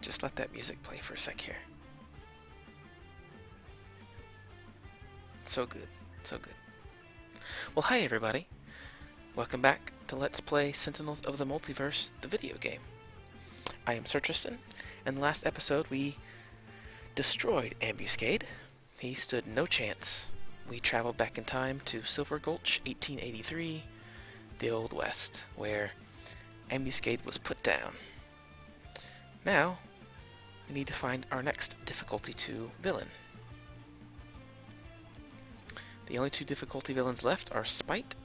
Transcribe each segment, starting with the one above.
just let that music play for a sec here. So good, so good. Well, hi everybody. Welcome back to Let's Play Sentinels of the Multiverse, the video game. I am Sir Tristan. In the last episode, we destroyed Ambuscade. He stood no chance. We traveled back in time to Silver Gulch, 1883, the Old West, where Ambuscade was put down. Now, we need to find our next difficulty 2 villain. The only two difficulty villains left are Spite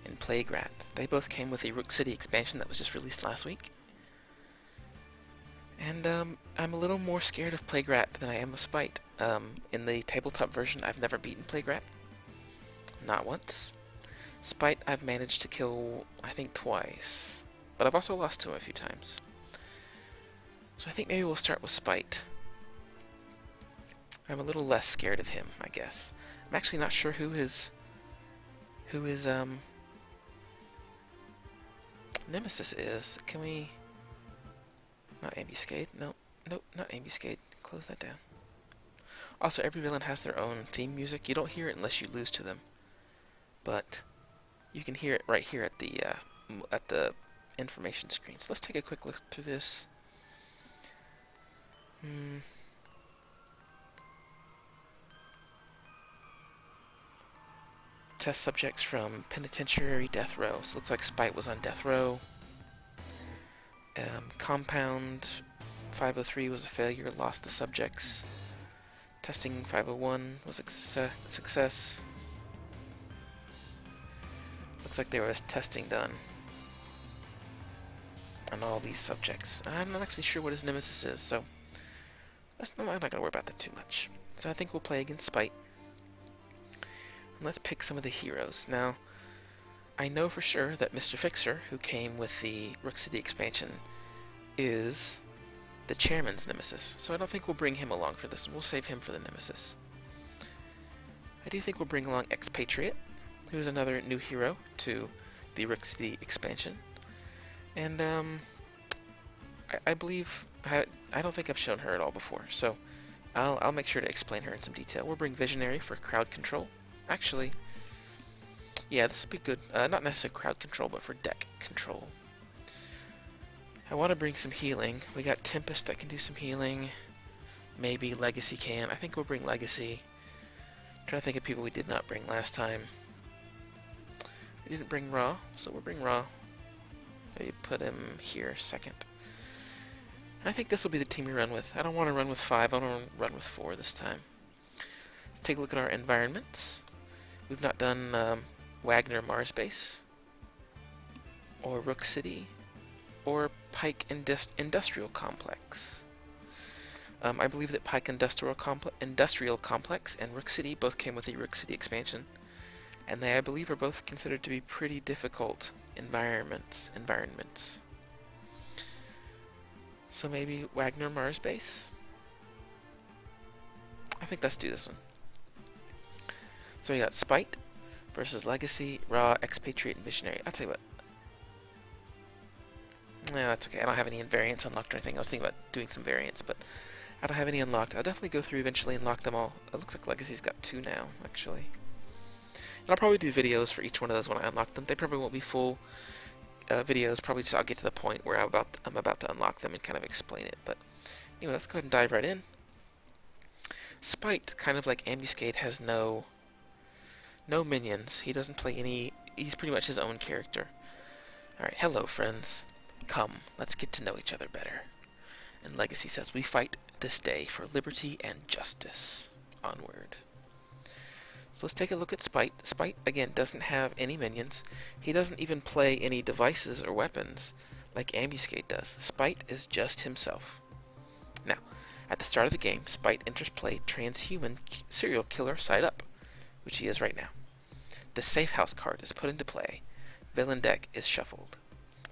and Plague Rat. They both came with the Rook City expansion that was just released last week. And I'm a little more scared of Plague Rat than I am of Spite. In the tabletop version, I've never beaten Plague Rat. Not once. Spite I've managed to kill, I think, twice. But I've also lost to him a few times. So I think maybe we'll start with Spite. I'm a little less scared of him, I guess. I'm actually not sure who his nemesis is. Can we... Not Ambuscade. Nope, not Ambuscade. Close that down. Also, every villain has their own theme music. You don't hear it unless you lose to them. But you can hear it right here at the information screen. So let's take a quick look through this. Test subjects from penitentiary death row. So it looks like Spite was on death row. Compound 503 was a failure, lost the subjects. Testing 501 was a success. Looks like there was testing done on all these subjects. I'm not actually sure what his nemesis is, so I'm not going to worry about that too much. So I think we'll play against Spite. And let's pick some of the heroes. Now, I know for sure that Mr. Fixer, who came with the Rook City expansion, is the chairman's nemesis. So I don't think we'll bring him along for this. We'll save him for the nemesis. I do think we'll bring along Expatriate, who is another new hero to the Rook City expansion. And I believe... I don't think I've shown her at all before, so I'll make sure to explain her in some detail. We'll bring Visionary for crowd control. Actually, yeah, this would be good. Not necessarily crowd control, but for deck control. I want to bring some healing. We got Tempest that can do some healing. Maybe Legacy can. I think we'll bring Legacy. I'm trying to think of people we did not bring last time. We didn't bring Raw, so we'll bring Raw. Maybe put him here second. I think this will be the team we run with. I don't want to run with 5, I want to run with 4 this time. Let's take a look at our environments. We've not done Wagner Mars Base, or Rook City, or Pike Industrial Complex. I believe that Pike Industrial Complex and Rook City both came with the Rook City expansion, and they, I believe, are both considered to be pretty difficult environments. So maybe Wagner Mars Base? I think let's do this one. So we got Spite versus Legacy, Raw, Expatriate, and Visionary. I'll tell you what. Yeah, that's okay. I don't have any invariants unlocked or anything. I was thinking about doing some variants, but I don't have any unlocked. I'll definitely go through eventually and unlock them all. It looks like Legacy's got 2 now, actually. And I'll probably do videos for each one of those when I unlock them. They probably won't be full videos. Probably just I'll get to the point where I'm about to unlock them and kind of explain it. But anyway, let's go ahead and dive right in. Spite, kind of like Ambuscade, has no minions. He doesn't play any... He's pretty much his own character. Alright, hello friends. Come, let's get to know each other better. And Legacy says, we fight this day for liberty and justice. Onward. So let's take a look at Spite. Spite, again, doesn't have any minions. He doesn't even play any devices or weapons like Ambuscade does. Spite is just himself. Now, at the start of the game, Spite enters play transhuman serial killer side up, which he is right now. The safe house card is put into play. Villain deck is shuffled.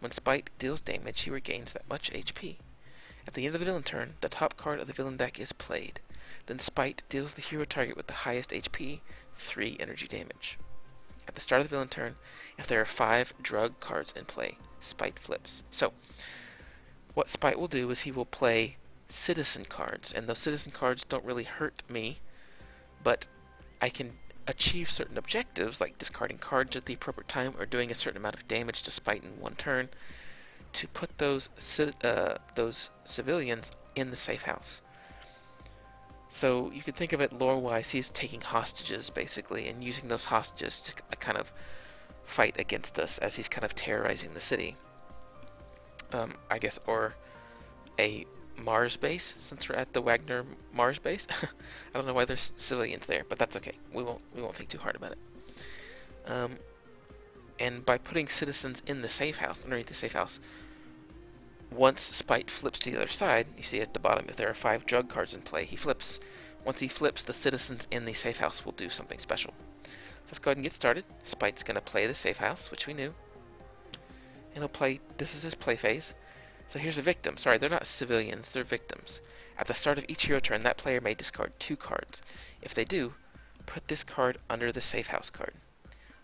When Spite deals damage, he regains that much HP. At the end of the villain turn, the top card of the villain deck is played. Then Spite deals the hero target with the highest HP 3 energy damage. At the start of the villain turn, if there are 5 drug cards in play, Spite flips. So, what Spite will do is he will play citizen cards, and those citizen cards don't really hurt me, but I can achieve certain objectives, like discarding cards at the appropriate time or doing a certain amount of damage to Spite in one turn, to put those civilians in the safe house. So you could think of it lore-wise, he's taking hostages, basically, and using those hostages to kind of fight against us as he's kind of terrorizing the city. I guess, or a Mars base, since we're at the Wagner Mars base. I don't know why there's civilians there, but that's okay. We won't think too hard about it. And by putting citizens in the safe house, underneath the safe house, once Spite flips to the other side, you see at the bottom, if there are 5 drug cards in play, he flips. Once he flips, the citizens in the safe house will do something special. So let's go ahead and get started. Spite's going to play the safe house, which we knew. And he'll play, this is his play phase. So here's a victim. Sorry, they're not civilians, they're victims. At the start of each hero turn, that player may discard 2 cards. If they do, put this card under the safe house card.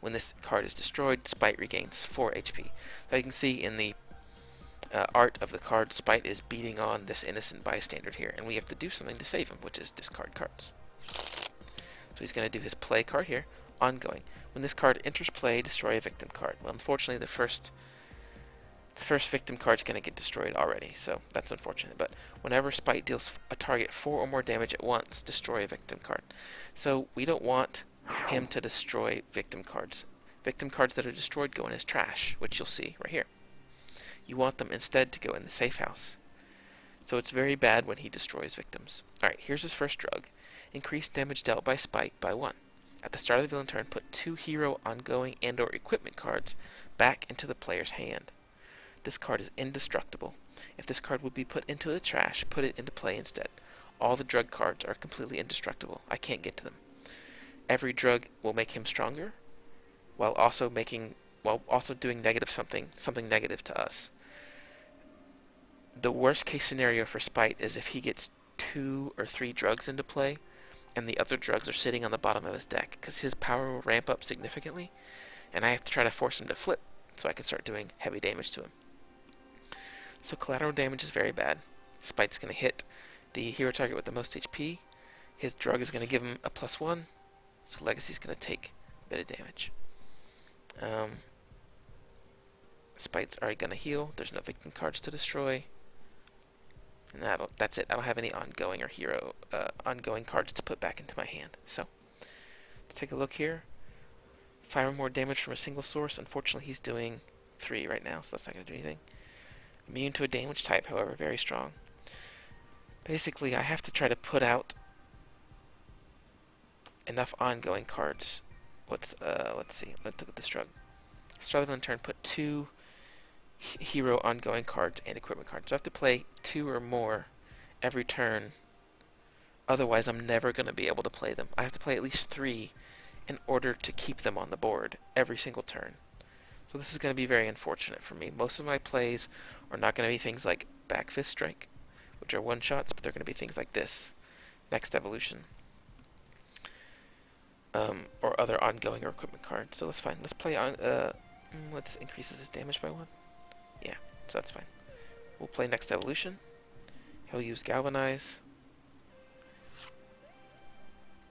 When this card is destroyed, Spite regains 4 HP. So you can see in the art of the card, Spite is beating on this innocent bystander here, and we have to do something to save him, which is discard cards. So he's going to do his play card here, ongoing. When this card enters play, destroy a victim card. Well, unfortunately, the first victim card is going to get destroyed already, so that's unfortunate. But whenever Spite deals a target 4 or more damage at once, destroy a victim card. So we don't want him to destroy victim cards. Victim cards that are destroyed go in his trash, which you'll see right here. You want them instead to go in the safe house. So it's very bad when he destroys victims. Alright, here's his first drug. Increase damage dealt by Spite by 1. At the start of the villain turn, put 2 hero, ongoing, and or equipment cards back into the player's hand. This card is indestructible. If this card would be put into the trash, put it into play instead. All the drug cards are completely indestructible. I can't get to them. Every drug will make him stronger, while also doing something negative to us. The worst case scenario for Spite is if he gets 2 or 3 drugs into play, and the other drugs are sitting on the bottom of his deck, because his power will ramp up significantly, and I have to try to force him to flip, so I can start doing heavy damage to him. So collateral damage is very bad. Spite's going to hit the hero target with the most HP. His drug is going to give him a +1, so Legacy's going to take a bit of damage. Spite's already going to heal. There's no victim cards to destroy. And that's it. I don't have any ongoing or hero ongoing cards to put back into my hand. So let's take a look here. 5 or more damage from a single source. Unfortunately, he's doing 3 right now, so that's not going to do anything. Immune to a damage type, however, very strong. Basically, I have to try to put out enough ongoing cards. Let's see. Let's look at this drug. Start of the turn, put 2 hero ongoing cards and equipment cards. So I have to play 2 or more every turn. Otherwise, I'm never going to be able to play them. I have to play at least 3 in order to keep them on the board every single turn. So this is going to be very unfortunate for me. Most of my plays are not going to be things like Back Fist Strike, which are one-shots, but they're going to be things like this, Next Evolution, or other ongoing or equipment cards. So that's fine. Let's play on. Let's increase his damage by 1. Yeah, so that's fine. We'll play Next Evolution. He'll use Galvanize.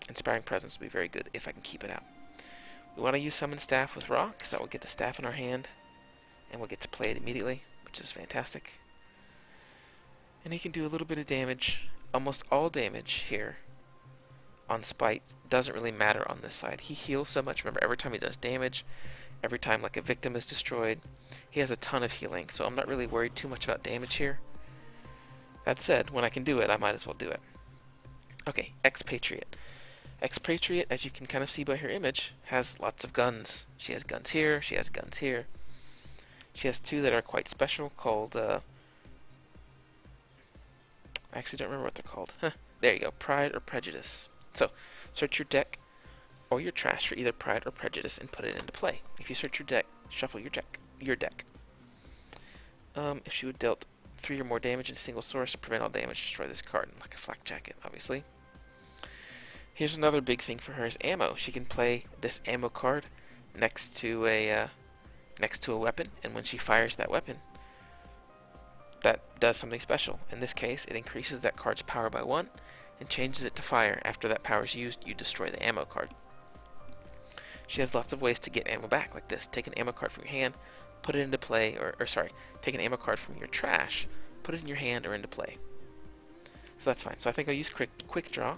Inspiring Presence will be very good if I can keep it out. We want to use Summon Staff with Raw, because that will get the staff in our hand, and we'll get to play it immediately, which is fantastic. And he can do a little bit of damage. Almost all damage here on Spite doesn't really matter on this side. He heals so much. Remember, every time he does damage, every time like a victim is destroyed, he has a ton of healing, so I'm not really worried too much about damage here. That said, when I can do it, I might as well do it. Okay, Expatriate. Expatriate, as you can kind of see by her image, has lots of guns. She has guns here, she has guns here. She has 2 that are quite special called, I actually don't remember what they're called. There you go, Pride or Prejudice. So, search your deck or your trash for either Pride or Prejudice and put it into play. If you search your deck, shuffle your deck. If she would dealt 3 or more damage in a single source, prevent all damage, destroy this card, like a flak jacket, obviously. Here's another big thing for her is ammo. She can play this ammo card next to a weapon, and when she fires that weapon, that does something special. In this case, it increases that card's power by 1 and changes it to fire. After that power is used, you destroy the ammo card. She has lots of ways to get ammo back, like this. Take an ammo card from your hand, put it into play, or sorry, take an ammo card from your trash, put it in your hand or into play. So that's fine. So I think I'll use quick draw.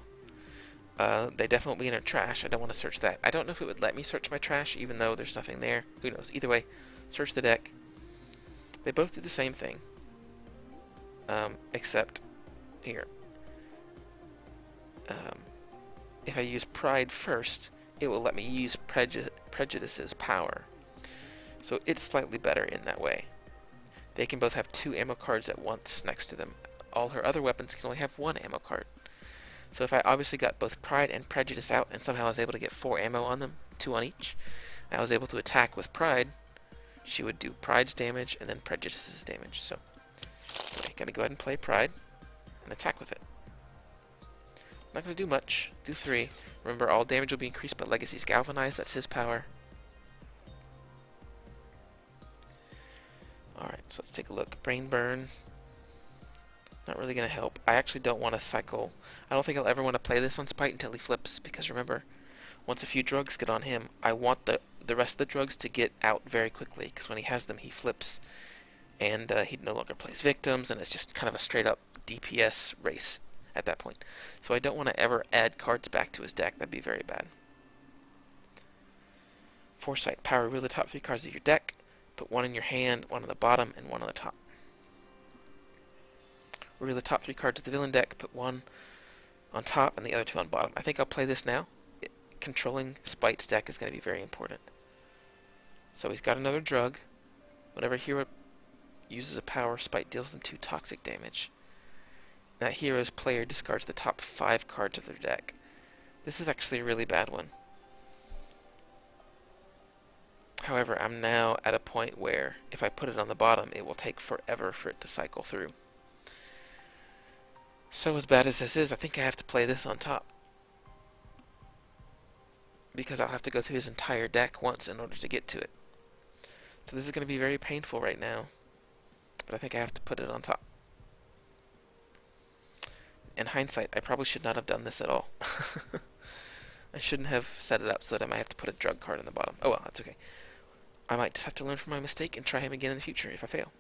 They definitely won't be in her trash. I don't want to search that. I don't know if it would let me search my trash, even though there's nothing there. Who knows? Either way, search the deck. They both do the same thing. Except here. If I use Pride first, it will let me use Prejudice's power. So it's slightly better in that way. They can both have 2 ammo cards at once next to them. All her other weapons can only have 1 ammo card. So if I obviously got both Pride and Prejudice out, and somehow I was able to get 4 ammo on them, 2 on each, and I was able to attack with Pride, she would do Pride's damage and then Prejudice's damage. So I gotta go ahead and play Pride and attack with it. Not gonna do much. Do 3. Remember, all damage will be increased by Legacy's Galvanize. That's his power. Alright, so let's take a look. Brain Burn. Not really gonna help. I actually don't want to cycle. I don't think I'll ever want to play this on Spite until he flips, because remember, once a few drugs get on him, I want the rest of the drugs to get out very quickly, because when he has them, he flips, and he no longer plays victims, and it's just kind of a straight up DPS race at that point. So I don't want to ever add cards back to his deck. That'd be very bad. Foresight. Power. Reveal the top 3 cards of your deck. Put 1 in your hand, 1 on the bottom, and 1 on the top. Reveal the top 3 cards of the villain deck. Put 1 on top and the other 2 on bottom. I think I'll play this now. Controlling Spite's deck is going to be very important. So he's got another drug. Whenever a hero uses a power, Spite deals them 2 toxic damage. That hero's player discards the top 5 cards of their deck. This is actually a really bad one. However, I'm now at a point where if I put it on the bottom, it will take forever for it to cycle through. So as bad as this is, I think I have to play this on top. Because I'll have to go through his entire deck once in order to get to it. So this is going to be very painful right now. But I think I have to put it on top. In hindsight, I probably should not have done this at all. I shouldn't have set it up so that I might have to put a drug card on the bottom. Oh well, that's okay. I might just have to learn from my mistake and try him again in the future if I fail.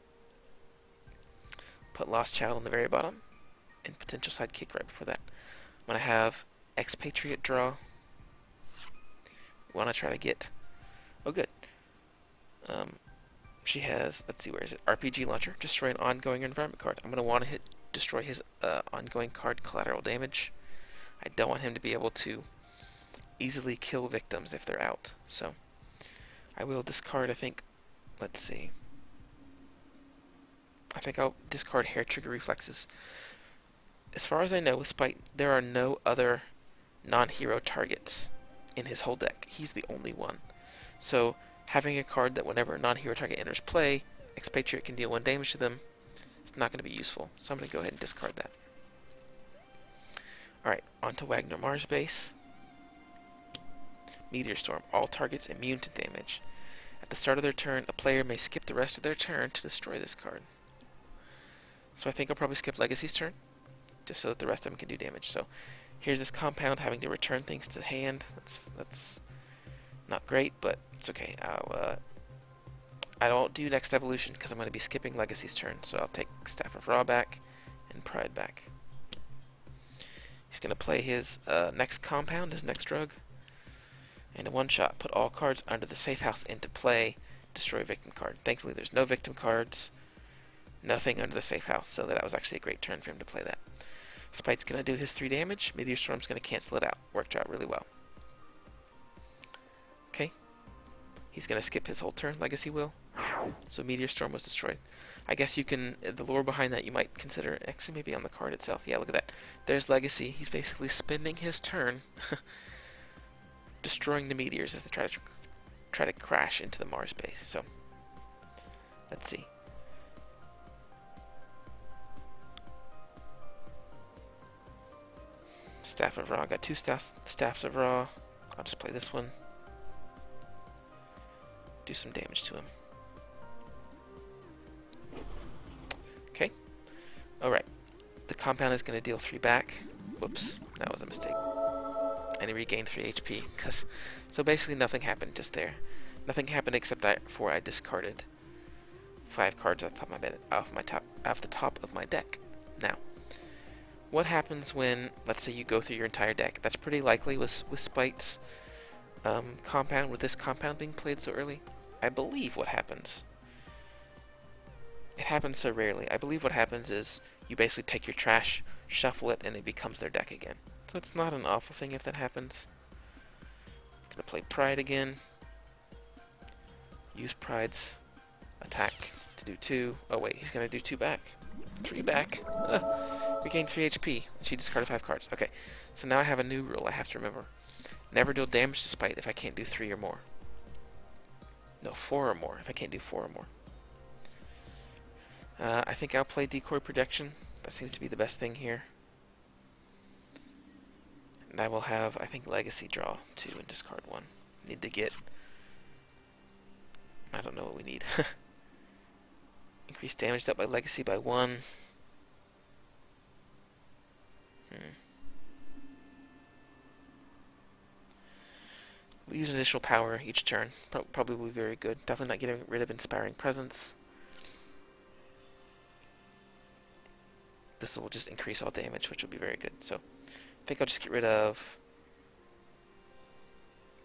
Put Lost Child on the very bottom, and Potential Sidekick right before that. I'm going to have Expatriate draw. We want to try to get... Oh, good. She has, let's see, where is it? RPG Launcher. Destroy an ongoing environment card. I'm going to want to destroy his ongoing card collateral damage. I don't want him to be able to easily kill victims if they're out. So I will discard, I think, let's see. I think I'll discard Hair Trigger Reflexes. As far as I know, with Spite, there are no other non-hero targets in his whole deck. He's the only one. So having a card that whenever a non-hero target enters play, Expatriate can deal 1 damage to them, it's not going to be useful. So I'm going to go ahead and discard that. Alright, on to Wagner Mars base. Meteor Storm. All targets immune to damage. At the start of their turn, a player may skip the rest of their turn to destroy this card. So I think I'll probably skip Legacy's turn, just so that the rest of them can do damage. So here's this compound having to return things to the hand. That's not great, but it's okay. I won't do next evolution because I'm going to be skipping Legacy's turn. So I'll take Staff of Ra back and Pride back. He's going to play his next compound, his next drug. And a one-shot, put all cards under the safe house into play, destroy victim card. Thankfully, there's no victim cards, nothing under the safe house, so that was actually a great turn for him to play that. Spite's going to do his 3 damage. Meteor Storm's going to cancel it out. Worked out really well. Okay. He's going to skip his whole turn, Legacy will. So Meteor Storm was destroyed. I guess you can, the lore behind that you might consider, actually maybe on the card itself. Yeah, look at that. There's Legacy. He's basically spending his turn destroying the meteors as they try to crash into the Mars base. So let's see. Staff of Ra. Got 2 staffs of Ra. I'll just play this one. Do some damage to him. Okay. Alright, the compound is going to deal 3 back. Whoops, that was a mistake. And he regained 3 HP. So basically nothing happened just there. Nothing happened except for I discarded 5 cards off the top of my deck. Now, what happens when, let's say you go through your entire deck? That's pretty likely with Spite's compound, with this compound being played so early. I believe what happens, it happens so rarely, I believe what happens is you basically take your trash, shuffle it, and it becomes their deck again. So it's not an awful thing if that happens. Gonna play Pride again. Use Pride's attack to do 2. Oh wait, he's gonna do 2 back. 3 back. Regain 3 HP. She discarded 5 cards. Okay, so now I have a new rule I have to remember. Never deal damage to Spite if I can't do 3 or more. No, 4 or more if I can't do 4 or more. I think I'll play Decoy Projection. That seems to be the best thing here. And I will have, I think, Legacy draw 2 and discard 1. Need to get... I don't know what we need. Increase damage dealt by Legacy by 1. We'll use initial power each turn. Probably will be very good. Definitely not getting rid of Inspiring Presence. This will just increase all damage, which will be very good. So, I think I'll just get rid of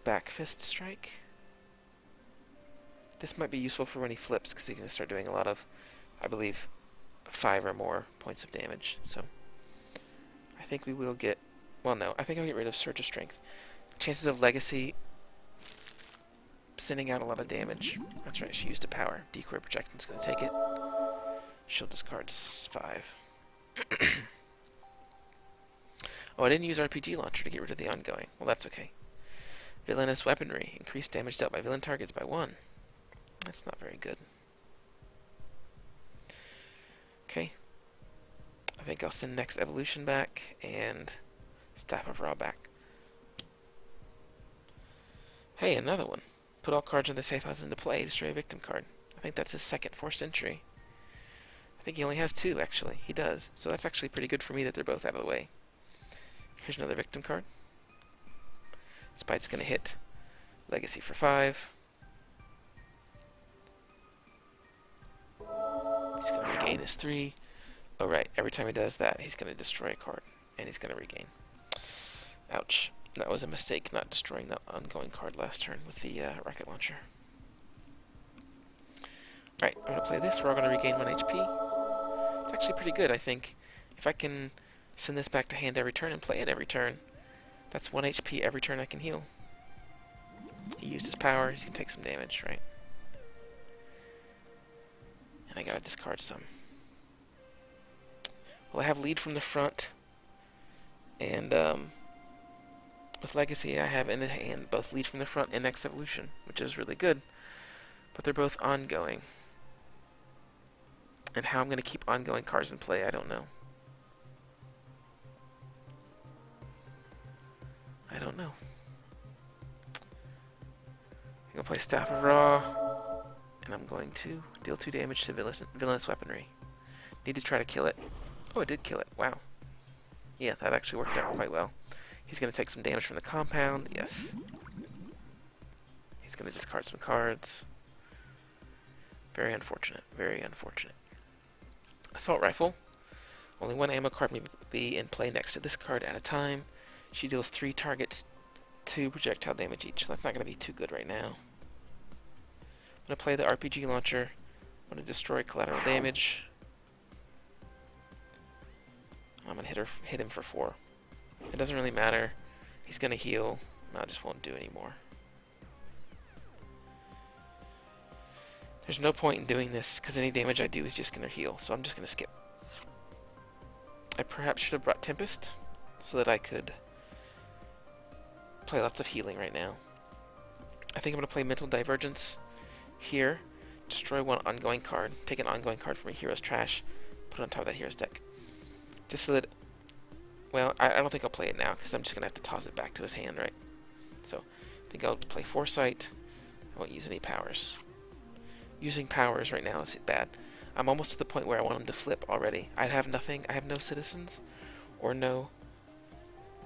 Back Fist Strike. This might be useful for when he flips, because he can start doing a lot of, I believe, 5 or more points of damage. So, I think we will get... Well, no, I think I'll get rid of Surge of Strength. Chances of Legacy sending out a lot of damage. That's right, she used a power. Decoy Projection's going to take it. She'll discard 5. Oh, I didn't use RPG Launcher to get rid of the ongoing. Well, that's okay. Villainous Weaponry. Increased damage dealt by villain targets by 1. That's not very good. Okay. I think I'll send Next Evolution back and Staff of Ra back. Hey, another one. Put all cards in the safe house into play. Destroy a victim card. I think that's his second forced entry. I think he only has 2, actually. He does. So that's actually pretty good for me that they're both out of the way. Here's another victim card. Spite's going to hit Legacy for 5. He's going to regain his 3. Oh, right. Every time he does that, he's going to destroy a card. And he's going to regain. Ouch. That was a mistake, not destroying that ongoing card last turn with the rocket launcher. Right, I'm going to play this. We're all going to regain 1 HP. It's actually pretty good, I think. If I can send this back to hand every turn and play it every turn, that's 1 HP every turn I can heal. He used his power. He's going to take some damage, right? And I got to discard some. Well, I have lead from the front. And, with Legacy, I have in the hand both lead from the front and Next Evolution, which is really good. But they're both ongoing. And how I'm going to keep ongoing cards in play, I don't know. I don't know. I'm going to play Staff of Ra, and I'm going to deal 2 damage to Villainous Weaponry. Need to try to kill it. Oh, it did kill it. Wow. Yeah, that actually worked out quite well. He's going to take some damage from the compound. Yes. He's going to discard some cards. Very unfortunate. Very unfortunate. Assault Rifle. Only 1 ammo card may be in play next to this card at a time. She deals 3 targets 2 projectile damage each. That's not going to be too good right now. I'm going to play the RPG Launcher. I'm going to destroy collateral damage. I'm going to hit him for 4. It doesn't really matter. He's going to heal. I just won't do anymore. There's no point in doing this, because any damage I do is just going to heal, so I'm just going to skip. I perhaps should have brought Tempest, so that I could play lots of healing right now. I think I'm going to play Mental Divergence here. Destroy 1 ongoing card. Take an ongoing card from a hero's trash. Put it on top of that hero's deck. Just so that... Well, I don't think I'll play it now, because I'm just going to have to toss it back to his hand, right? So, I think I'll play Foresight. I won't use any powers. Using powers right now is bad. I'm almost to the point where I want him to flip already. I have nothing. I have no citizens, or no.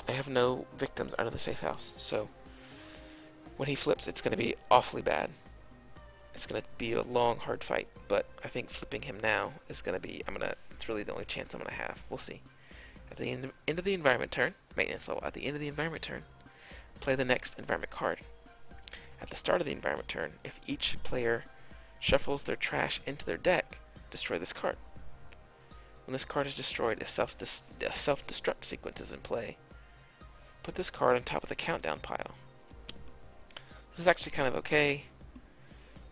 I have no victims out of the safe house. So when he flips, it's going to be awfully bad. It's going to be a long, hard fight. But I think flipping him now is going to be. It's really the only chance I'm going to have. We'll see. At the end of the environment turn, maintenance level. At the end of the environment turn, play the next environment card. At the start of the environment turn, if each player shuffles their trash into their deck, destroy this card. When this card is destroyed, a self-destruct sequence is in play. Put this card on top of the countdown pile. This is actually kind of okay.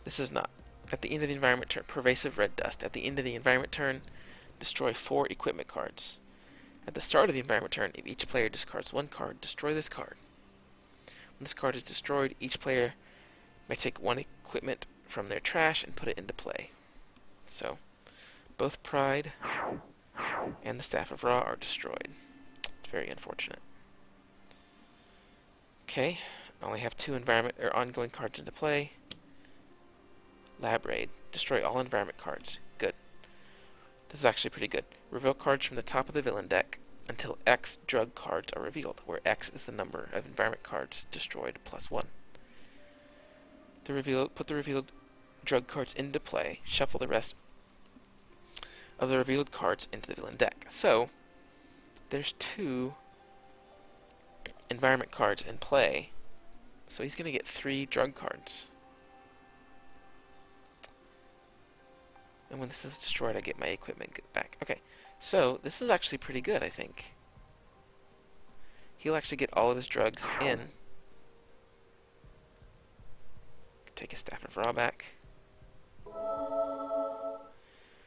This is not. At the end of the environment turn, pervasive red dust. At the end of the environment turn, destroy 4 equipment cards. At the start of the environment turn, if each player discards 1 card, destroy this card. When this card is destroyed, each player may take 1 equipment from their trash and put it into play. So, both Pride and the Staff of Ra are destroyed. It's very unfortunate. Okay, I only have 2 environment or ongoing cards into play. Lab Raid. Destroy all environment cards. Good. This is actually pretty good. Reveal cards from the top of the villain deck until X drug cards are revealed, where X is the number of environment cards destroyed plus 1. Put the revealed drug cards into play. Shuffle the rest of the revealed cards into the villain deck. So, there's 2 environment cards in play. So he's going to get 3 drug cards. And when this is destroyed, I get my equipment back. Okay, so this is actually pretty good, I think. He'll actually get all of his drugs in. Take his Staff of Ra back.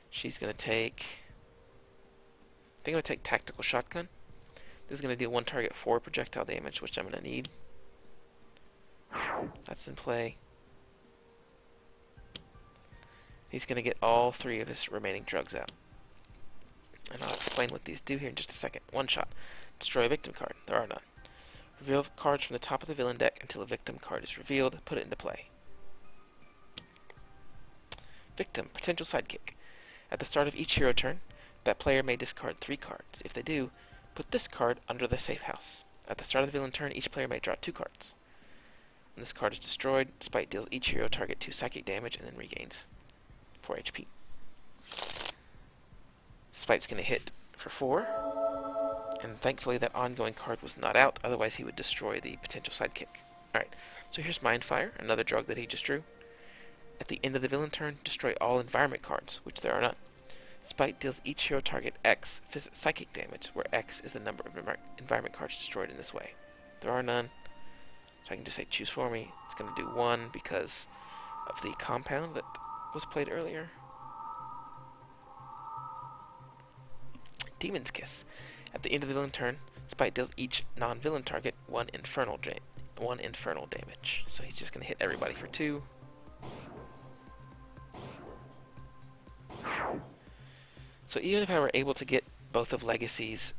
She's going to take... I think I'm going to take Tactical Shotgun. This is going to deal 1 target 4 projectile damage, which I'm going to need. That's in play. He's going to get all 3 of his remaining drugs out. And I'll explain what these do here in just a second. 1 shot. Destroy a victim card. There are none. Reveal cards from the top of the villain deck until a victim card is revealed. Put it into play. Victim. Potential sidekick. At the start of each hero turn, that player may discard 3 cards. If they do, put this card under the safe house. At the start of the villain turn, each player may draw 2 cards. When this card is destroyed, Spite deals each hero target 2 psychic damage and then regains 4 HP. Spite's going to hit for 4. And thankfully that ongoing card was not out, otherwise he would destroy the potential sidekick. Alright, so here's Mindfire, another drug that he just drew. At the end of the villain turn, destroy all environment cards, which there are none. Spite deals each hero target X psychic damage, where X is the number of environment cards destroyed in this way. There are none, so I can just say choose for me. It's going to do 1 because of the compound that was played earlier. Demon's Kiss. At the end of the villain turn, Spite deals each non-villain target 1 infernal damage. So he's just going to hit everybody for 2. So even if I were able to get both of Legacy's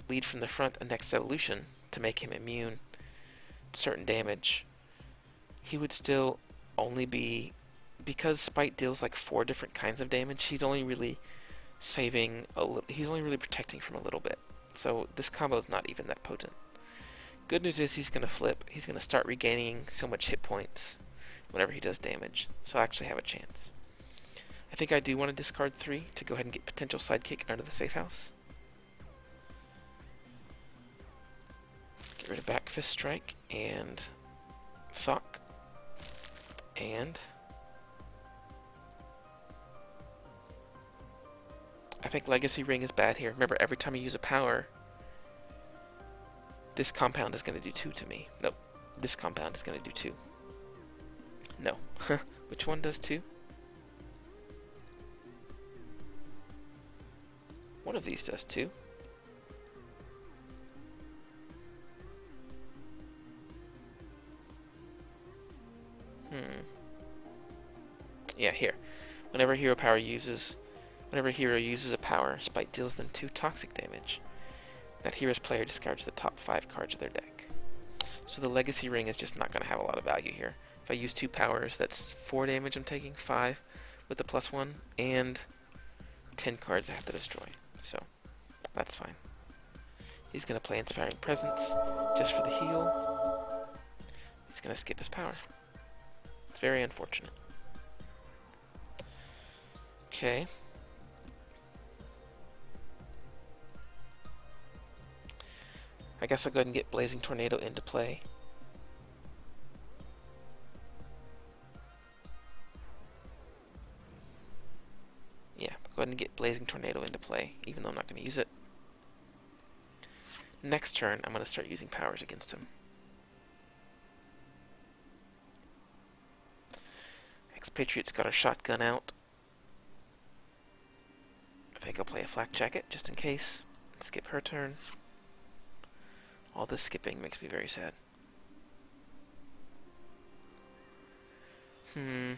lead from the front and next evolution to make him immune to certain damage, he would still only be, because Spite deals like 4 different kinds of damage, he's only really saving a little, he's only really protecting from a little bit. So this combo is not even that potent. Good news is he's going to flip. He's going to start regaining so much hit points whenever he does damage. So I actually have a chance. I think I do want to discard 3 to go ahead and get potential sidekick under the safe house. Get rid of Back Fist Strike and Thok. And I think Legacy Ring is bad here. Remember, every time you use a power, this compound is going to do 2 to me. Nope. This compound is going to do 2. No. Which one does 2? One of these does 2. Yeah, here. Whenever hero uses a power, Spite deals them 2 toxic damage. That hero's player discards the top 5 cards of their deck. So the Legacy Ring is just not going to have a lot of value here. If I use 2 powers, that's 4 damage I'm taking, 5, with the +1, and 10 cards I have to destroy. So that's fine. He's going to play Inspiring Presence just for the heal. He's going to skip his power. It's very unfortunate. Okay. I guess I'll go ahead and get Blazing Tornado into play. Yeah, go ahead and get Blazing Tornado into play, even though I'm not going to use it. Next turn, I'm going to start using powers against him. Expatriate's got her shotgun out. I think I'll play a Flak Jacket, just in case. Skip her turn. All this skipping makes me very sad. I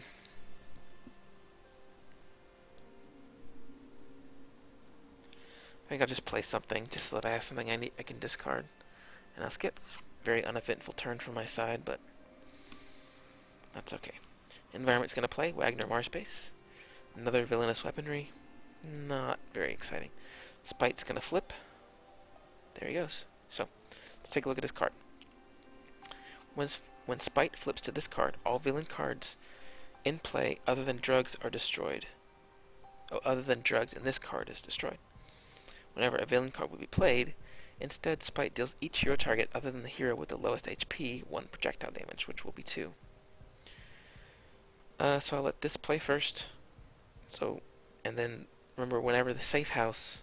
think I'll just play something, just so that I have something I can discard. And I'll skip. Very uneventful turn from my side, but that's okay. Environment's going to play Wagner Marspace. Another Villainous Weaponry. Not very exciting. Spite's going to flip. There he goes. So, let's take a look at his card. When Spite flips to this card, all villain cards in play other than drugs are destroyed. Oh, other than drugs, and this card is destroyed. Whenever a villain card would be played, instead Spite deals each hero target other than the hero with the lowest HP 1 projectile damage, which will be 2. So I'll let this play first. So, and then remember, whenever the safe house...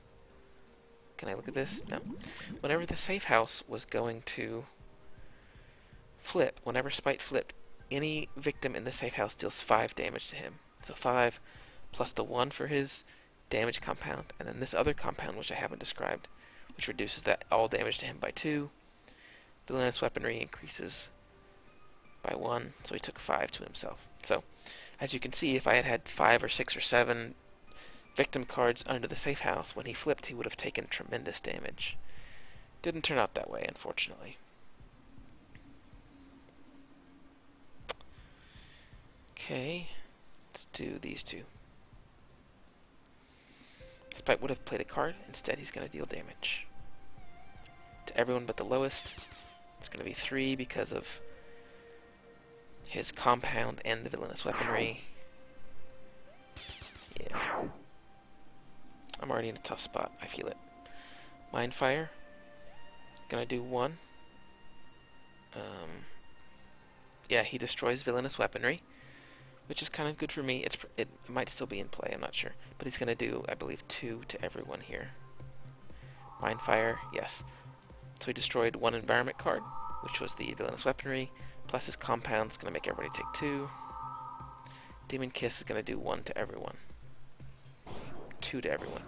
Can I look at this? No. Whenever the safe house was going to flip, whenever Spite flipped, any victim in the safe house deals 5 damage to him. So 5 plus the 1 for his damage compound, and then this other compound, which I haven't described, which reduces that all damage to him by 2. Villainous Weaponry increases by 1, so he took 5 to himself. So, as you can see, if I had had 5 or 6 or 7 victim cards under the safe house, when he flipped, he would have taken tremendous damage. Didn't turn out that way, unfortunately. Okay, let's do these two. Spite would have played a card. Instead, he's going to deal damage to everyone but the lowest. It's going to be 3 because of his compound and the Villainous Weaponry. Yeah. I'm already in a tough spot. I feel it. Mind Fire. Gonna do 1. Yeah, he destroys Villainous Weaponry, which is kind of good for me. It might still be in play, I'm not sure. But he's gonna do, I believe, 2 to everyone here. Mind Fire, yes. So he destroyed 1 environment card, which was the Villainous Weaponry, plus his compound's gonna make everybody take 2. Demon Kiss is gonna do 1 to everyone. 2 to everyone.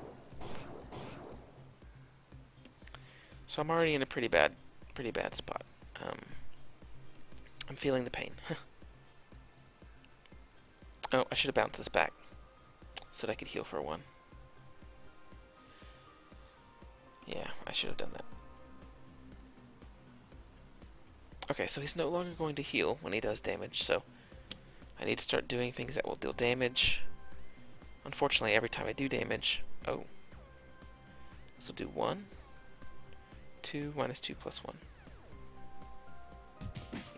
So I'm already in a pretty bad spot. I'm feeling the pain. Oh, I should have bounced this back so that I could heal for 1. Yeah, I should have done that. Okay, so he's no longer going to heal when he does damage, so I need to start doing things that will deal damage. Unfortunately, every time I do damage... Oh. So do 1. 2 minus 2 plus 1.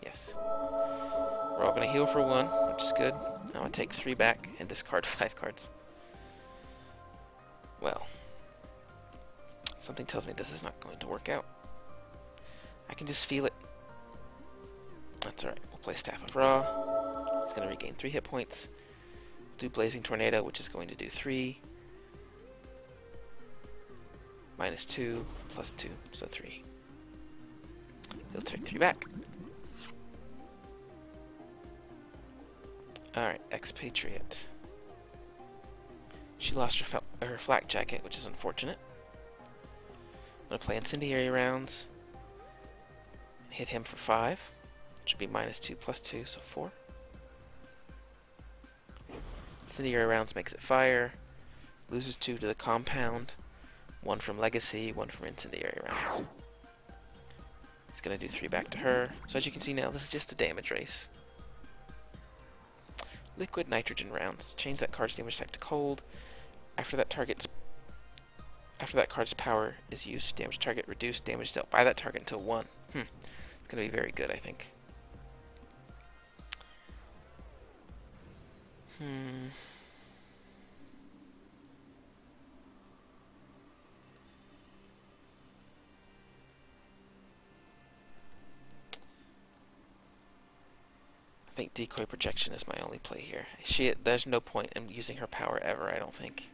Yes. We're all going to heal for 1, which is good. Now I take 3 back and discard 5 cards. Well. Something tells me this is not going to work out. I can just feel it. That's alright. We'll play Staff of Ra. It's going to regain 3 hit points. Do Blazing Tornado, which is going to do 3. Minus 2, plus 2, so 3. He'll take 3 back. Alright, Expatriate. She lost her Flak Jacket, which is unfortunate. I'm going to play Incendiary Rounds. Hit him for 5, which would be minus 2 plus 2, so 4. Incendiary Rounds makes it fire. Loses 2 to the compound. 1 from Legacy, 1 from Incendiary Rounds. It's going to do 3 back to her. So as you can see now, this is just a damage race. liquid nitrogen rounds. Change that card's damage type to cold. After that card's power is used, damage target reduced, damage dealt by that target until 1. It's going to be very good, I think. I think decoy projection is my only play here. There's no point in using her power ever, I don't think.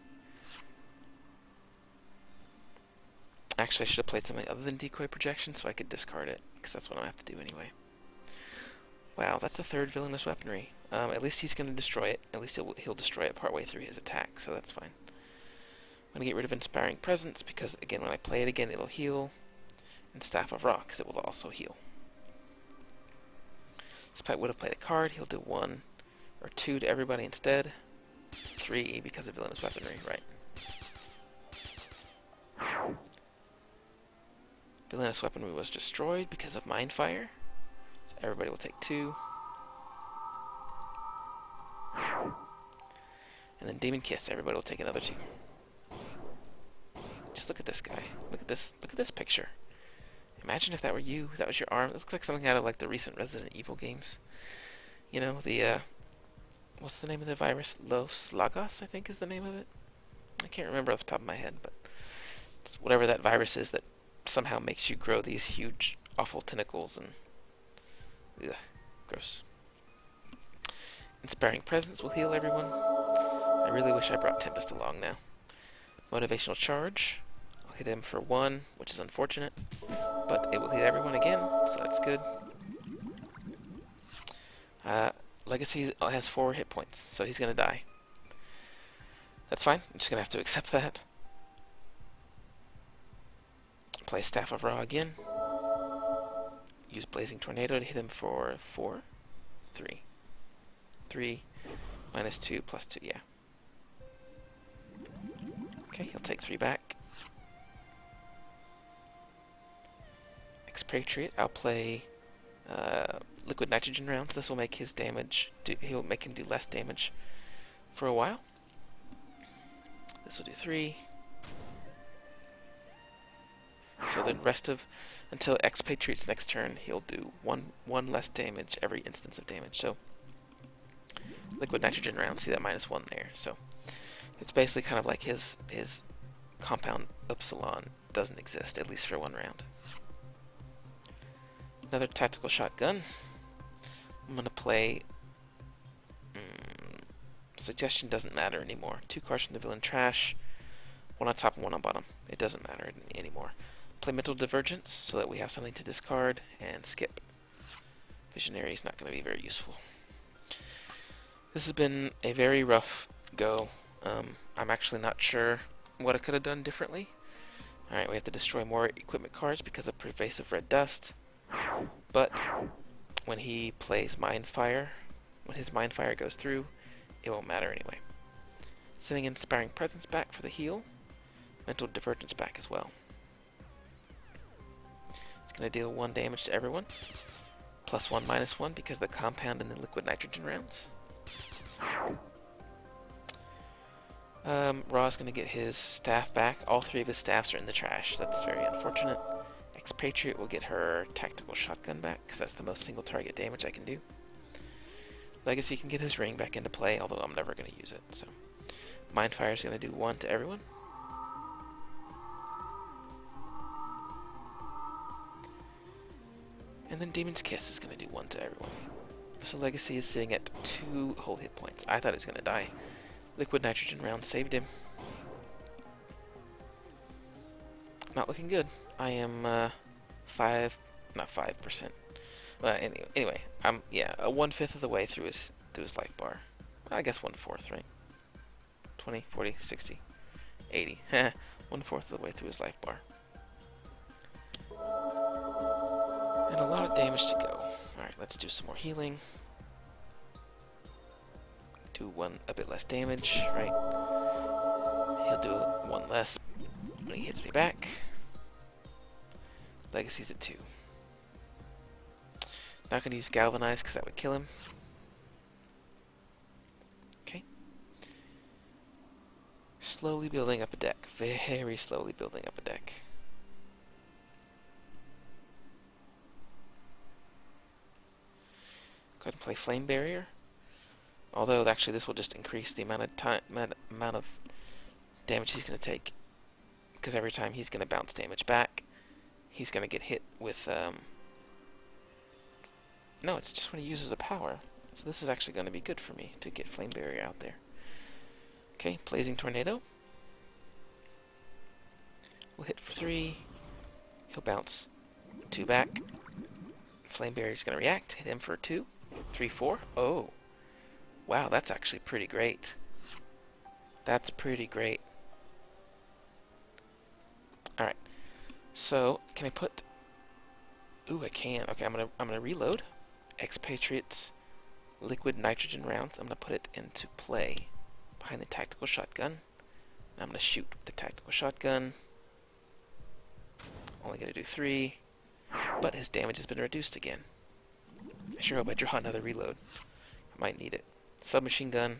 Actually, I should have played something other than decoy projection so I could discard it, because that's what I'm going to have to do anyway. Wow, that's the third villainous weaponry. At least he's going to destroy it. At least he'll destroy it partway through his attack, so that's fine. I'm going to get rid of Inspiring Presence, because again, when I play it again, it'll heal. And Staff of Ra, because it will also heal. Spite would have played a card. He'll do 1 or 2 to everybody instead. 3 because of villainous weaponry, right. Villainous weaponry was destroyed because of Mind Fire. So everybody will take 2. And then Demon Kiss, everybody will take another 2. Just look at this guy. Look at this picture. Imagine if that were you, that was your arm. It looks like something out of like the recent Resident Evil games. You know, what's the name of the virus? Los Lagos, I think is the name of it. I can't remember off the top of my head, but it's whatever that virus is that somehow makes you grow these huge, awful tentacles and... Ugh, gross. Inspiring Presence will heal everyone. I really wish I brought Tempest along now. Motivational Charge. I'll hit him for 1, which is unfortunate. But it will hit everyone again, so that's good. Legacy has 4 hit points, so he's going to die. That's fine. I'm just going to have to accept that. Play Staff of Ra again. Use Blazing Tornado to hit him for 4? 3. 3 minus 2 plus 2, yeah. Okay, he'll take 3 back. Expatriate, I'll play liquid nitrogen rounds. This will make his damage, he'll make him do less damage for a while. This will do 3. So the rest of, until Expatriate's next turn, he'll do one less damage every instance of damage. So liquid nitrogen rounds, see that -1 there. So it's basically kind of like his compound Upsilon doesn't exist, at least for 1 round. Another tactical shotgun. I'm going to play... Suggestion doesn't matter anymore. 2 cards from the villain trash. 1 on top and 1 on bottom. It doesn't matter anymore. Play Mental Divergence so that we have something to discard. And skip. Visionary is not going to be very useful. This has been a very rough go. I'm actually not sure what I could have done differently. Alright, we have to destroy more equipment cards because of pervasive red dust. But when he plays Mind Fire, when his Mind Fire goes through, it won't matter anyway. Sending Inspiring Presence back for the heal. Mental Divergence back as well. It's going to deal 1 damage to everyone. +1, -1 because of the compound and the liquid nitrogen rounds. Ra's going to get his staff back. All 3 of his staffs are in the trash. That's very unfortunate. Expatriate will get her tactical shotgun back, because that's the most single target damage I can do. Legacy can get his ring back into play, although I'm never going to use it. So, Mind Fire is going to do 1 to everyone. And then Demon's Kiss is going to do 1 to everyone. So Legacy is sitting at 2 whole hit points. I thought he was going to die. Liquid Nitrogen round saved him. Not looking good. I am not 5%. Well, anyway, I'm a 1/5 of the way through his life bar. Well, I guess 1/4, right? 20, 40, 60, 80. 1/4 of the way through his life bar. And a lot of damage to go. Alright, let's do some more healing. Do a bit less damage, right? He'll do 1 less when he hits me back. Legacy's at 2. Not going to use Galvanize because that would kill him. slowly building up a deck. Very slowly building up a deck. Go ahead and play Flame Barrier. Although, actually, this will just increase the amount of time, amount of damage he's going to take. Because every time he's going to bounce damage back, he's going to get hit with, no, it's just when he uses a power. So this is actually going to be good for me to get Flame Barrier out there. Okay, Blazing Tornado. We'll hit for 3. He'll bounce 2 back. Flame Barrier's going to react. Hit him for 2. 3, 4. Oh. Wow, that's actually pretty great. That's pretty great. Alright. So, can I put... Ooh, I can. Okay, I'm gonna reload. Expatriates liquid nitrogen rounds. I'm gonna put it into play behind the tactical shotgun. I'm gonna shoot with the tactical shotgun. Only gonna do 3, but his damage has been reduced again. I sure hope I draw another reload. I might need it. Submachine gun.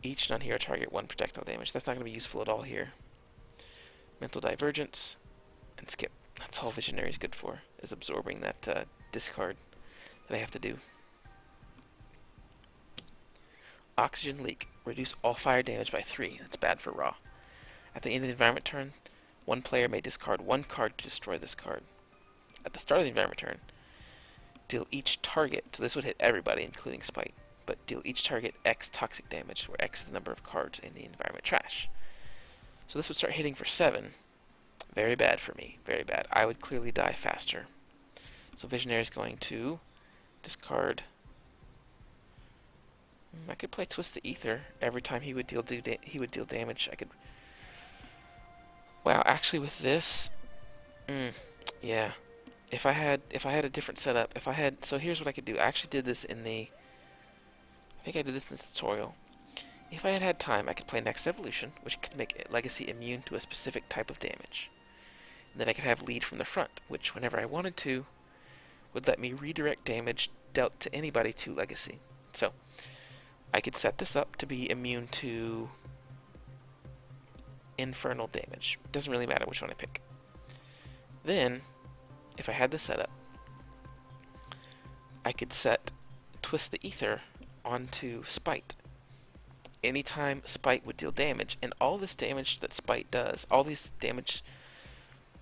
Each non-hero target 1 projectile damage. That's not gonna be useful at all here. Mental divergence and skip. That's all Visionary is good for, is absorbing that discard that I have to do. Oxygen leak. Reduce all fire damage by 3. That's bad for raw. At the end of the environment turn, one player may discard 1 card to destroy this card. At the start of the environment turn, deal each target, so this would hit everybody, including Spite, but deal each target X toxic damage, where X is the number of cards in the environment trash. So this would start hitting for 7. Very bad for me. Very bad. I would clearly die faster. So Visionary is going to discard. I could play Twist the Ether. Every time he would deal damage, I could. Wow, actually with this, yeah. If I had a different setup, so here's what I could do. I actually did this in the. I think I did this in the tutorial. If I had had time, I could play Next Evolution, which could make Legacy immune to a specific type of damage. And then I could have Lead from the front, which, whenever I wanted to, would let me redirect damage dealt to anybody to Legacy. So, I could set this up to be immune to infernal damage. Doesn't really matter which one I pick. Then, if I had this set up, I could set Twist the Ether onto Spite. Anytime Spite would deal damage, and all this damage that Spite does, all these damage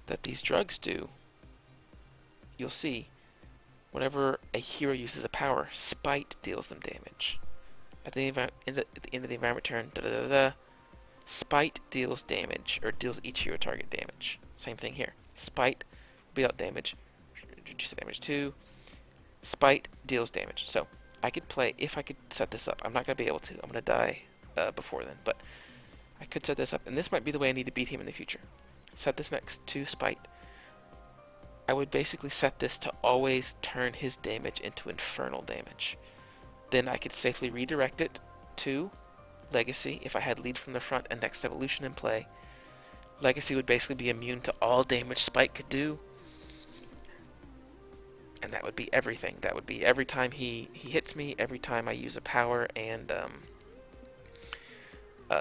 that these drugs do, you'll see, whenever a hero uses a power, Spite deals them damage. At the end of the environment turn, Spite deals damage, or deals each hero target damage. Same thing here. Spite will be out damage, reduce the damage 2. Spite deals damage. So, I could play, if I could set this up. I'm not going to be able to. I'm going to die before then, but I could set this up, and this might be the way I need to beat him in the future. Set this next to Spite. I would basically set this to always turn his damage into infernal damage. Then I could safely redirect it to Legacy if I had Lead from the front and Next Evolution in play. Legacy would basically be immune to all damage Spite could do. And that would be everything. That would be every time he hits me, every time I use a power, and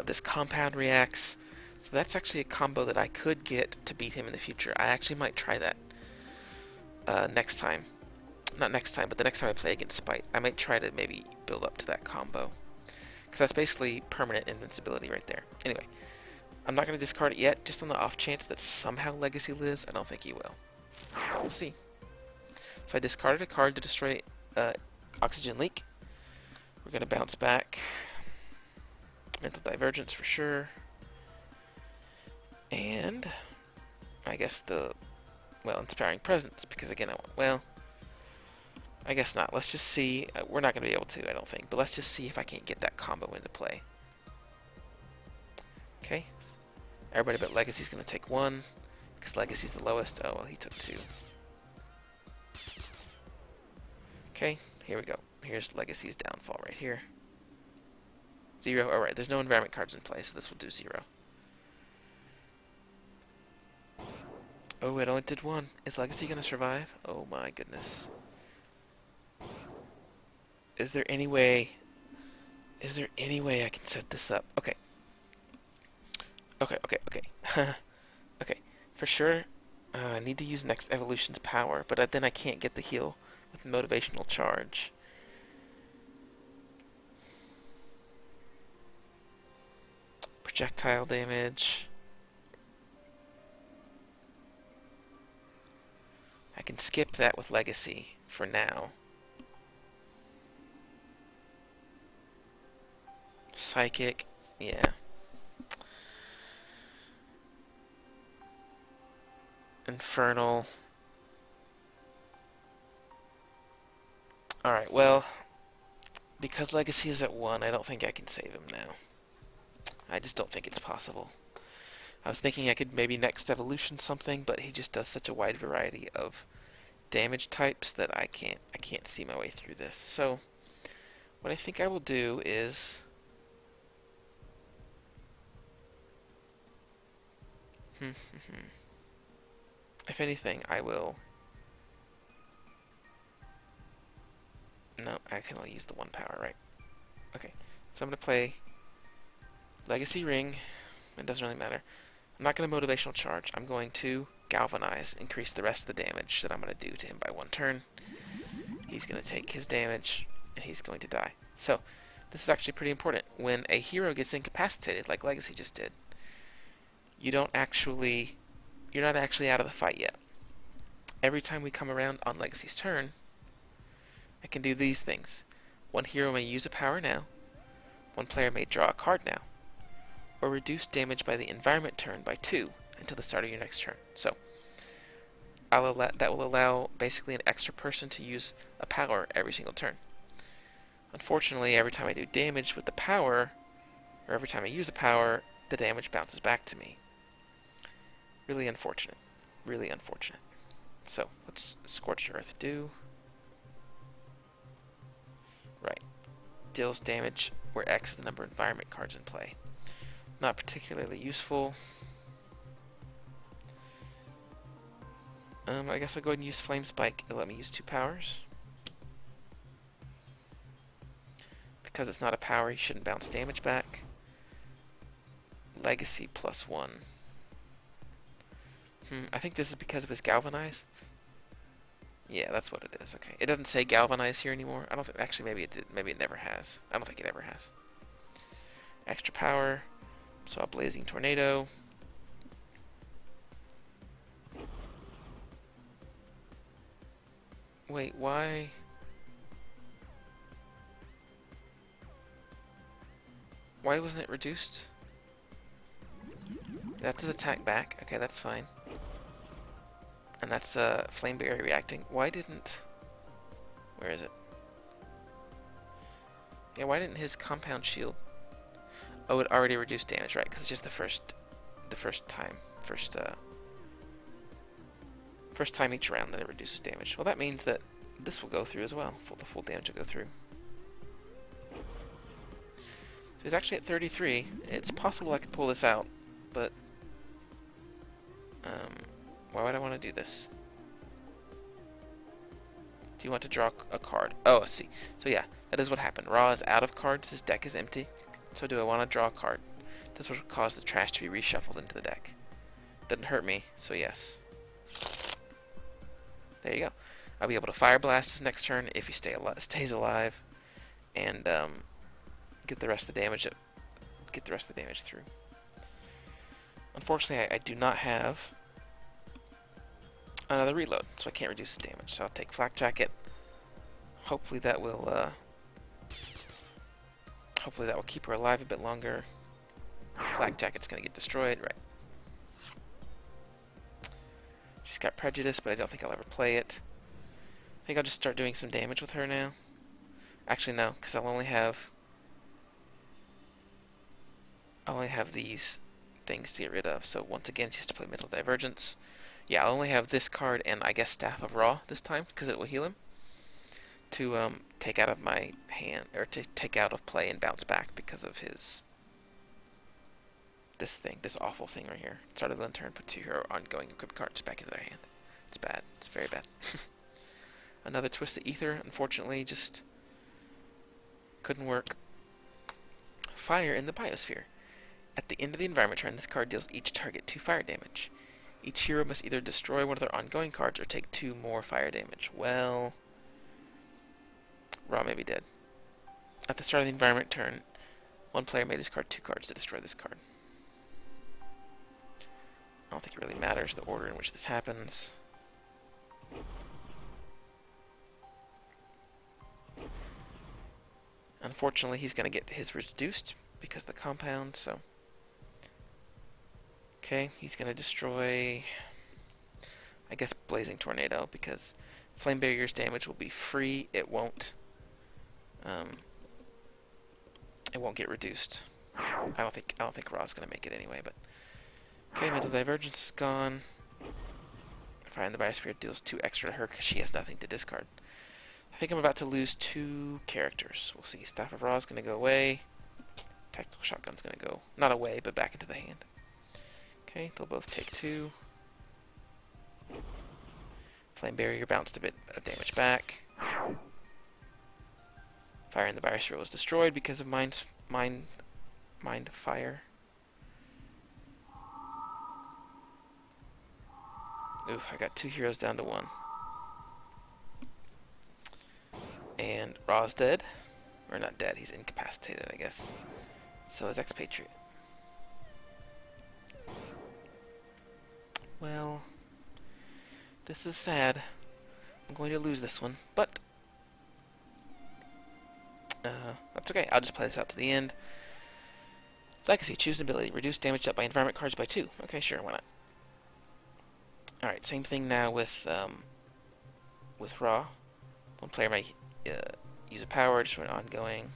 this compound reacts. So that's actually a combo that I could get to beat him in the future. I actually might try that next time. Not next time, but the next time I play against Spite. I might try to maybe build up to that combo. Because that's basically permanent invincibility right there. Anyway, I'm not going to discard it yet, just on the off chance that somehow Legacy lives. I don't think he will. We'll see. So I discarded a card to destroy Oxygen Leak. We're going to bounce back. Mental Divergence for sure. And I guess Inspiring Presence, because again, I guess not. Let's just see. We're not going to be able to, I don't think, but let's just see if I can't get that combo into play. Okay. Everybody but Legacy's going to take 1, because Legacy's the lowest. Oh, well, he took 2. Okay, here we go. Here's Legacy's downfall right here. 0. Alright, there's no environment cards in play, so this will do 0. Oh, it only did 1. Is Legacy going to survive? Oh my goodness. Is there any way I can set this up? Okay. Okay, okay, okay. Okay, for sure, I need to use next evolution's power, but then I can't get the heal with motivational charge. Projectile damage. I can skip that with legacy for now. Psychic, yeah. Infernal. Alright, well, because legacy is at 1, I don't think I can save him now. I just don't think it's possible. I was thinking I could maybe next evolution something, but he just does such a wide variety of damage types that I can't see my way through this. So what I think I will do is if anything, I will. No, I can only use the 1 power, right? Okay, so I'm gonna play Legacy Ring. It doesn't really matter. I'm not going to motivational charge. I'm going to galvanize, increase the rest of the damage that I'm going to do to him by 1 turn. He's going to take his damage, and he's going to die. So, this is actually pretty important. When a hero gets incapacitated, like Legacy just did, you're not actually out of the fight yet. Every time we come around on Legacy's turn, I can do these things. One hero may use a power now. One player may draw a card now. Or reduce damage by the environment turn by 2 until the start of your next turn. So that will allow basically an extra person to use a power every single turn. Unfortunately, every time I do damage with the power, or every time I use a power, the damage bounces back to me. Really unfortunate. Really unfortunate. So, what's Scorched Earth do? Right. Deals damage where X is the number of environment cards in play. Not particularly useful. I guess I'll go ahead and use Flame Spike. It'll let me use 2 powers. Because it's not a power, he shouldn't bounce damage back. Legacy +1. I think this is because of his Galvanize. Yeah, that's what it is. Okay. It doesn't say Galvanize here anymore. I don't think, actually, maybe it did. Maybe it never has. I don't think it ever has. Extra power. So a Blazing Tornado. Wait, why? Why wasn't it reduced? That's his attack back. Okay, that's fine. And that's Flame Barrier reacting. Why didn't... Where is it? Yeah, why didn't his Compound Shield... Oh, it already reduced damage, right? Because it's just the first time each round that it reduces damage. Well, that means that this will go through as well. The full damage will go through. So he's actually at 33. It's possible I could pull this out, but why would I want to do this? Do you want to draw a card? Oh, I see. So yeah, that is what happened. Ra is out of cards. His deck is empty. So do I want to draw a card? This will cause the trash to be reshuffled into the deck. Doesn't hurt me, so yes. There you go. I'll be able to Fire Blast his next turn if he stays alive, and get the rest of the damage through. Unfortunately, I do not have another reload, so I can't reduce his damage. So I'll take Flak Jacket. Hopefully that will keep her alive a bit longer. Flak Jacket's gonna get destroyed, right? She's got Prejudice, but I don't think I'll ever play it. I think I'll just start doing some damage with her now. Actually, no, because I'll only have these things to get rid of. So once again, she has to play Mental Divergence. Yeah, I'll only have this card and I guess Staff of Ra this time because it will heal him to take out of my hand, or to take out of play and bounce back because of his this awful thing right here. Start of the turn, put 2 hero ongoing equipped cards back into their hand. It's bad. It's very bad. Another Twisted Ether, unfortunately, just couldn't work. Fire in the Biosphere. At the end of the environment turn, this card deals each target 2 fire damage. Each hero must either destroy one of their ongoing cards or take 2 more fire damage. Well, Ra may be dead. At the start of the environment turn, one player may discard 2 cards to destroy this card. I don't think it really matters the order in which this happens. Unfortunately, he's going to get his reduced because of the compound, so... Okay, he's going to destroy, I guess, Blazing Tornado, because Flame Barrier's damage will be free. It won't get reduced. I don't think Ra's going to make it anyway, but... Okay, Mental Divergence is gone. Fire in the Biosphere deals 2 extra to her because she has nothing to discard. I think I'm about to lose 2 characters. We'll see. Staff of Ra is going to go away. Tactical Shotgun's going to go, not away, but back into the hand. Okay, they'll both take 2. Flame Barrier bounced a bit of damage back. Fire in the Biosphere was destroyed because of Mind Fire. Ooh, I got 2 heroes down to 1. And Ra's dead. Or not dead, he's incapacitated, I guess. So is Expatriate. Well, this is sad. I'm going to lose this one, but that's okay. I'll just play this out to the end. Legacy, choose an ability. Reduce damage dealt by environment cards by 2. Okay, sure, why not? Alright, same thing now with Ra. One player may use a power just for an ongoing.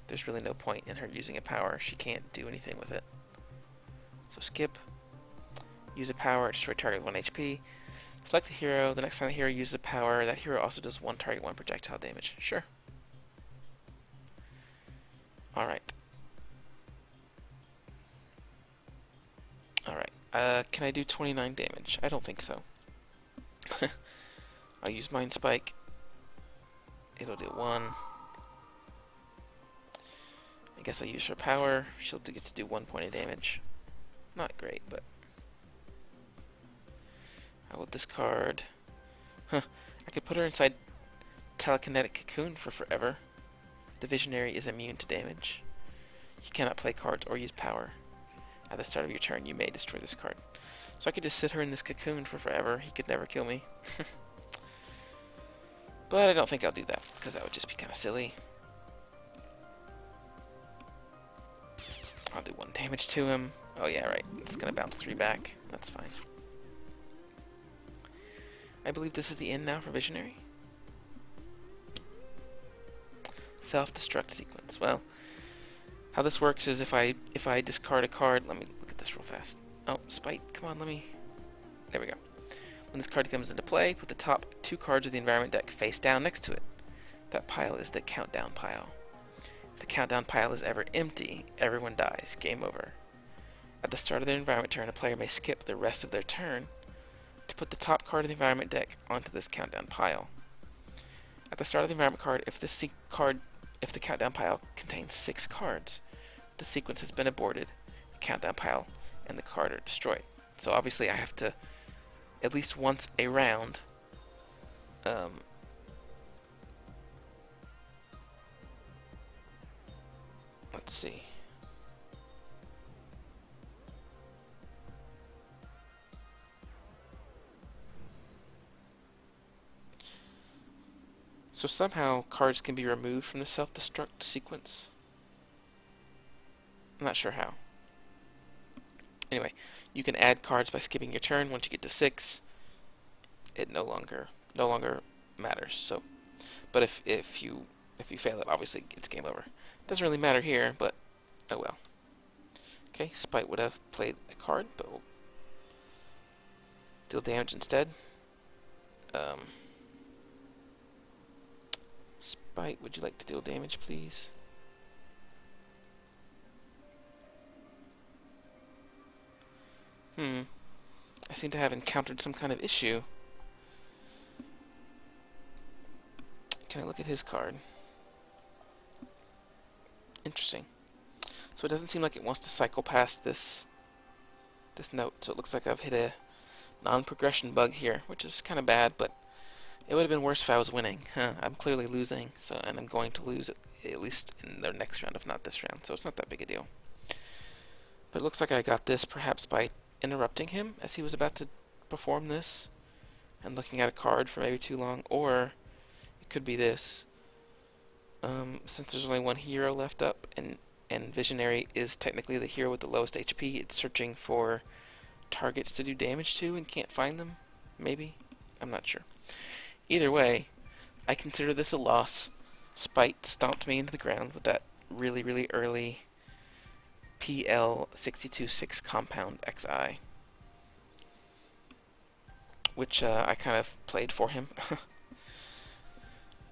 There's really no point in her using a power. She can't do anything with it. So skip. Use a power, destroy target with 1 HP. Select a hero. The next time the hero uses a power, that hero also does 1 target, 1 projectile damage. Sure. Alright. Alright. Can I do 29 damage? I don't think so. I'll use Mind Spike. It'll do 1. I guess I'll use her power. She'll get to do 1 point of damage. Not great, but... I will discard... I could put her inside Telekinetic Cocoon for forever. The Visionary is immune to damage. You cannot play cards or use power. At the start of your turn, you may destroy this card. So I could just sit her in this cocoon for forever. He could never kill me. But I don't think I'll do that, because that would just be kind of silly. I'll do 1 damage to him. Oh yeah, right. It's going to bounce 3 back. That's fine. I believe this is the end now for Visionary. Self-destruct sequence. Well, how this works is if I discard a card, let me look at this real fast. Oh, Spite, come on, let me... There we go. When this card comes into play, put the top 2 cards of the environment deck face down next to it. That pile is the countdown pile. If the countdown pile is ever empty, everyone dies. Game over. At the start of their environment turn, a player may skip the rest of their turn to put the top card of the environment deck onto this countdown pile. At the start of the environment card, if the countdown pile contains 6 cards, the sequence has been aborted, the countdown pile and the card are destroyed. So obviously I have to, at least once a round, let's see. So somehow cards can be removed from the self-destruct sequence. I'm not sure how. Anyway, you can add cards by skipping your turn. Once you get to 6, it no longer matters. So, but if you fail it, obviously it's game over. Doesn't really matter here, but oh well. Okay, Spite would have played a card, but we'll deal damage instead. Spite, would you like to deal damage, please? I seem to have encountered some kind of issue. Can I look at his card? Interesting. So it doesn't seem like it wants to cycle past this note. So it looks like I've hit a non-progression bug here, which is kind of bad, but it would have been worse if I was winning. I'm clearly losing, and I'm going to lose at least in the next round, if not this round, so it's not that big a deal. But it looks like I got this perhaps by interrupting him as he was about to perform this and looking at a card for maybe too long, or it could be this. Since there's only one hero left up, and Visionary is technically the hero with the lowest HP, it's searching for targets to do damage to and can't find them, maybe? I'm not sure. Either way, I consider this a loss. Spite stomped me into the ground with that really, really early PL626 compound XI, which I kind of played for him.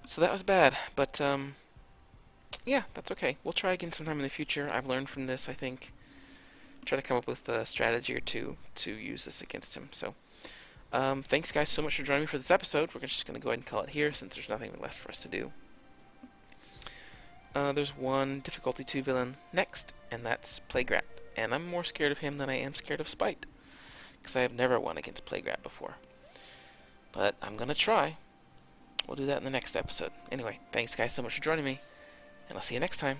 So that was bad, but yeah, that's okay. We'll try again sometime in the future. I've learned from this, I think. Try to come up with a strategy or two to use this against him. So, thanks guys so much for joining me for this episode. We're just going to go ahead and call it here since there's nothing left for us to do. There's one difficulty 2 villain next, and that's Plague Rat. And I'm more scared of him than I am scared of Spite, because I have never won against Plague Rat before. But I'm going to try. We'll do that in the next episode. Anyway, thanks guys so much for joining me, and I'll see you next time.